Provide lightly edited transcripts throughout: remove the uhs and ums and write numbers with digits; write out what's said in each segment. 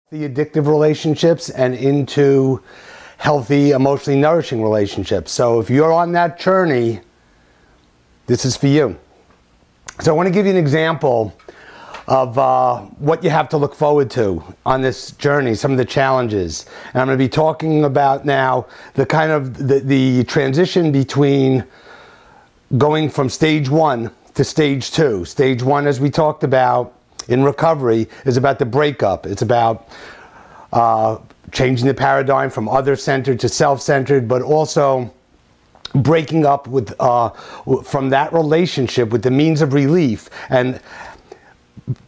the addictive relationships and into healthy, emotionally nourishing relationships. So if you're on that journey, this is for you. So I want to give you an example of what you have to look forward to on this journey, some of the challenges. And I'm going to be talking about now the kind of the transition between going from stage 1 to stage 2. Stage 1, as we talked about in recovery, is about the breakup. It's about changing the paradigm from other-centered to self-centered, but also breaking up with from that relationship with the means of relief. And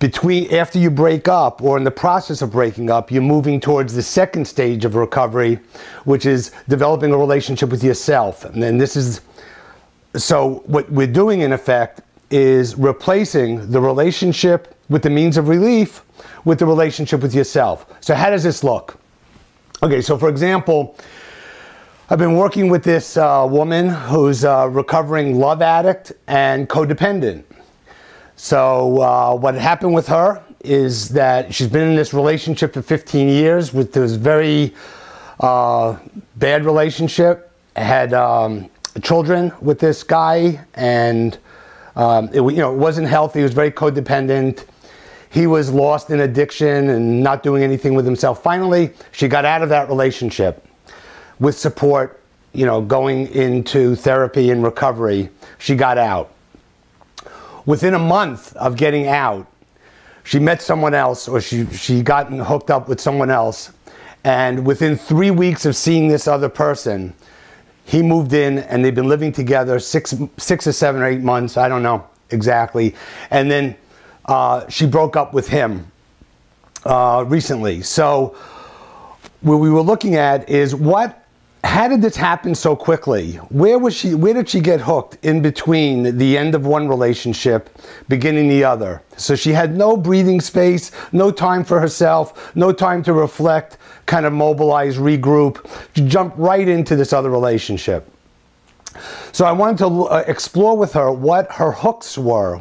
after you break up, or in the process of breaking up, you're moving towards the second stage of recovery, which is developing a relationship with yourself. And then so what we're doing in effect is replacing the relationship with the means of relief with the relationship with yourself. So how does this look? Okay, so for example, I've been working with this woman who's a recovering love addict and codependent. So what happened with her is that she's been in this relationship for 15 years with this very bad relationship, had children with this guy, and it wasn't healthy. He was very codependent. He was lost in addiction and not doing anything with himself. Finally, she got out of that relationship with support, going into therapy and recovery. She got out. Within a month of getting out, she met someone else, or she got hooked up with someone else. And within 3 weeks of seeing this other person, he moved in, and they've been living together six or 7 or 8 months, I don't know exactly. And then she broke up with him recently. So what we were looking at is how did this happen so quickly? Where did she get hooked in between the end of one relationship, beginning the other? So she had no breathing space, no time for herself, no time to reflect, kind of mobilize, regroup. She jumped right into this other relationship. So I wanted to explore with her what her hooks were.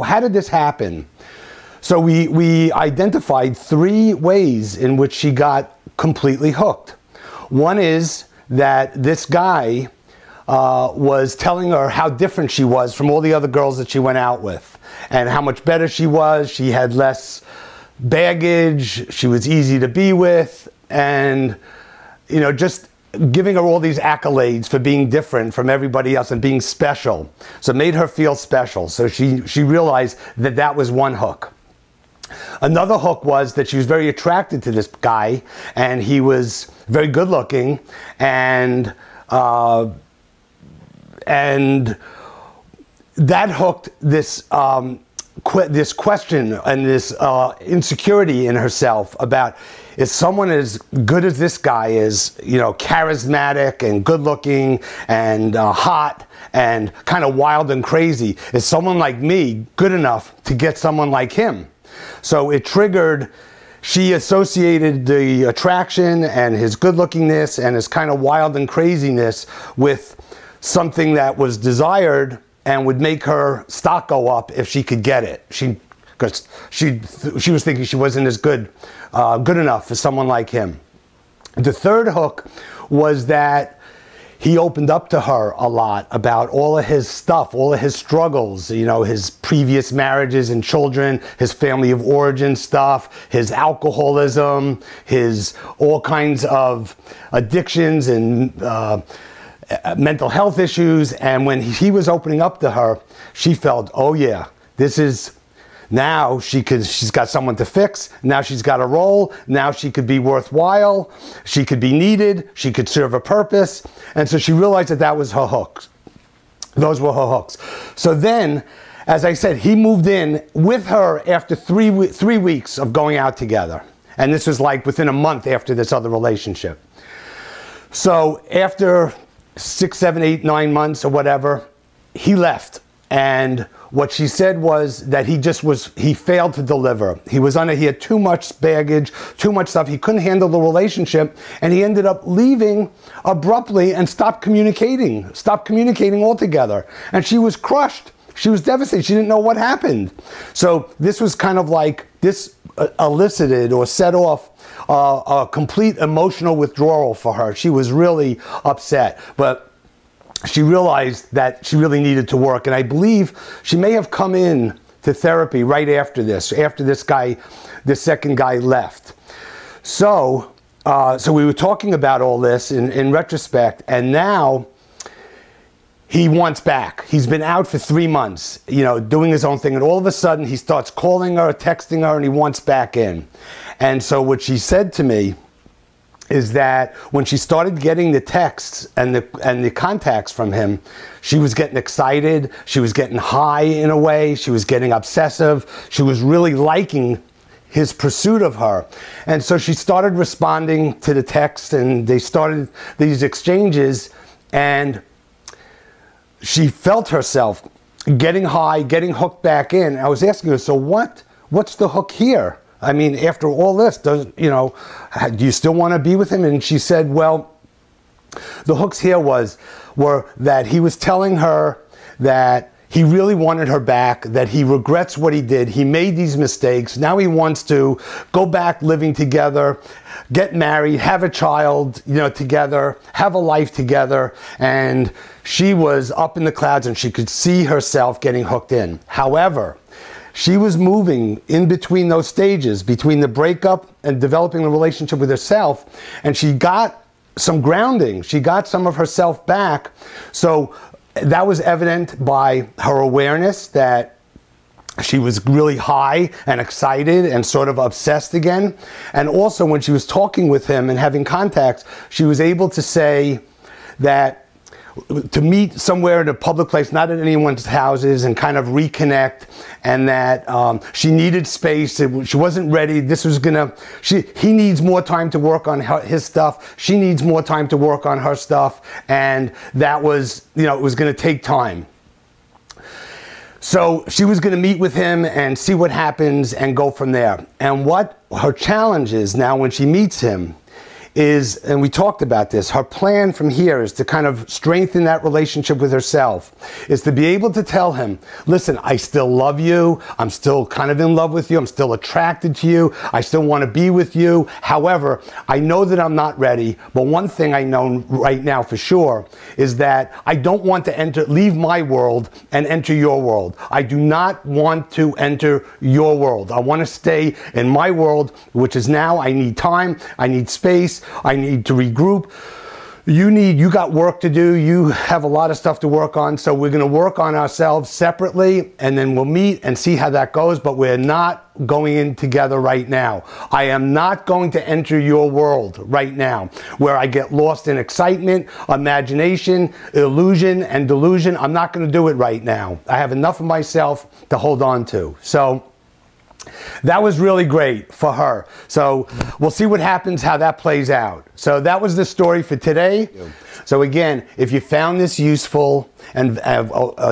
How did this happen? So we identified 3 ways in which she got completely hooked. One is that this guy was telling her how different she was from all the other girls that she went out with, and how much better she was. She had less baggage, she was easy to be with, and just giving her all these accolades for being different from everybody else and being special. So it made her feel special. So she realized that that was one hook. Another hook was that she was very attracted to this guy, and he was very good looking, and that hooked this this question and this insecurity in herself about, is someone as good as this guy is, charismatic and good looking and hot and kind of wild and crazy, is someone like me good enough to get someone like him? So it triggered, she associated the attraction and his good lookingness and his kind of wild and craziness with something that was desired and would make her stock go up if she could get it. Because she was thinking she wasn't as good enough for someone like him. The third hook was that he opened up to her a lot about all of his stuff, all of his struggles, his previous marriages and children, his family of origin stuff, his alcoholism, his all kinds of addictions and mental health issues. And when he was opening up to her, she felt, oh yeah, this is, now she's got someone to fix. Now she's got a role. Now she could be worthwhile. She could be needed. She could serve a purpose. And so she realized that that was her hooks. Those were her hooks. So then, as I said, he moved in with her after 3 weeks of going out together. And this was like within a month after this other relationship. So after 6, 7, 8, 9 months or whatever, he left. And what she said was that he failed to deliver. He had too much baggage, too much stuff. He couldn't handle the relationship, and he ended up leaving abruptly and stopped communicating altogether. And she was crushed. She was devastated. She didn't know what happened. So this was kind of like, this elicited or set off a complete emotional withdrawal for her. She was really upset, but she realized that she really needed to work. And I believe she may have come in to therapy right after this second guy left. So we were talking about all this in retrospect, and now he wants back. He's been out for 3 months, doing his own thing, and all of a sudden he starts calling her, texting her, and he wants back in. And so what she said to me is that when she started getting the texts and the contacts from him, she was getting excited, she was getting high in a way, she was getting obsessive, she was really liking his pursuit of her. And so she started responding to the text, and they started these exchanges, and she felt herself getting high, getting hooked back in. I was asking her, so what's the hook here? I mean, after all this, do you still want to be with him? And she said, well, the hooks here were that he was telling her that he really wanted her back, that he regrets what he did. He made these mistakes. Now he wants to go back living together, get married, have a child, together, have a life together. And she was up in the clouds, and she could see herself getting hooked in. However, she was moving in between those stages, between the breakup and developing a relationship with herself, and she got some grounding. She got some of herself back. So that was evident by her awareness that she was really high and excited and sort of obsessed again. And also when she was talking with him and having contacts, she was able to say that to meet somewhere in a public place, not at anyone's houses, and kind of reconnect, and that she needed space. She wasn't ready. He needs more time to work on his stuff. She needs more time to work on her stuff. And that was, it was going to take time. So she was going to meet with him and see what happens and go from there. And what her challenge is now when she meets him is, and we talked about this, her plan from here is to kind of strengthen that relationship with herself, is to be able to tell him, listen, I still love you, I'm still kind of in love with you, I'm still attracted to you, I still want to be with you. However, I know that I'm not ready, but one thing I know right now for sure is that I don't want to leave my world and enter your world. I do not want to enter your world. I want to stay in my world, which is now I need time, I need space, I need to regroup. You got work to do. You have a lot of stuff to work on. So we're going to work on ourselves separately, and then we'll meet and see how that goes. But we're not going in together right now. I am not going to enter your world right now, where I get lost in excitement, imagination, illusion, and delusion. I'm not going to do it right now. I have enough of myself to hold on to. So that was really great for her. So we'll see what happens, how that plays out. So that was the story for today. Yeah. So again, if you found this useful and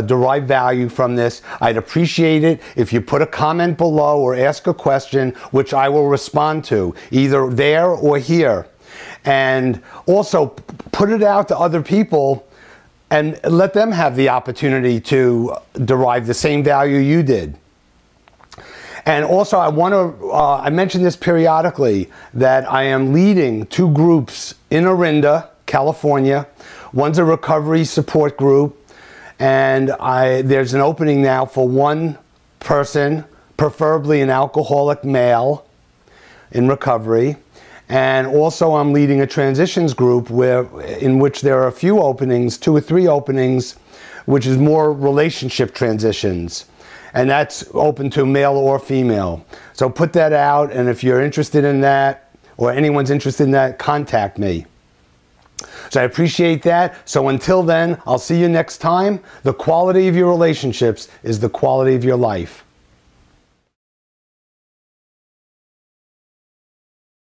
derived value from this, I'd appreciate it if you put a comment below or ask a question, which I will respond to, either there or here. And also put it out to other people and let them have the opportunity to derive the same value you did. And also, I mention this periodically, that I am leading 2 groups in Orinda, California. One's a recovery support group, and there's an opening now for 1 person, preferably an alcoholic male in recovery. And also I'm leading a transitions group in which there are a few openings, 2 or 3 openings, which is more relationship transitions. And that's open to male or female. So put that out, and if you're interested in that, or anyone's interested in that, contact me. So I appreciate that. So until then, I'll see you next time. The quality of your relationships is the quality of your life.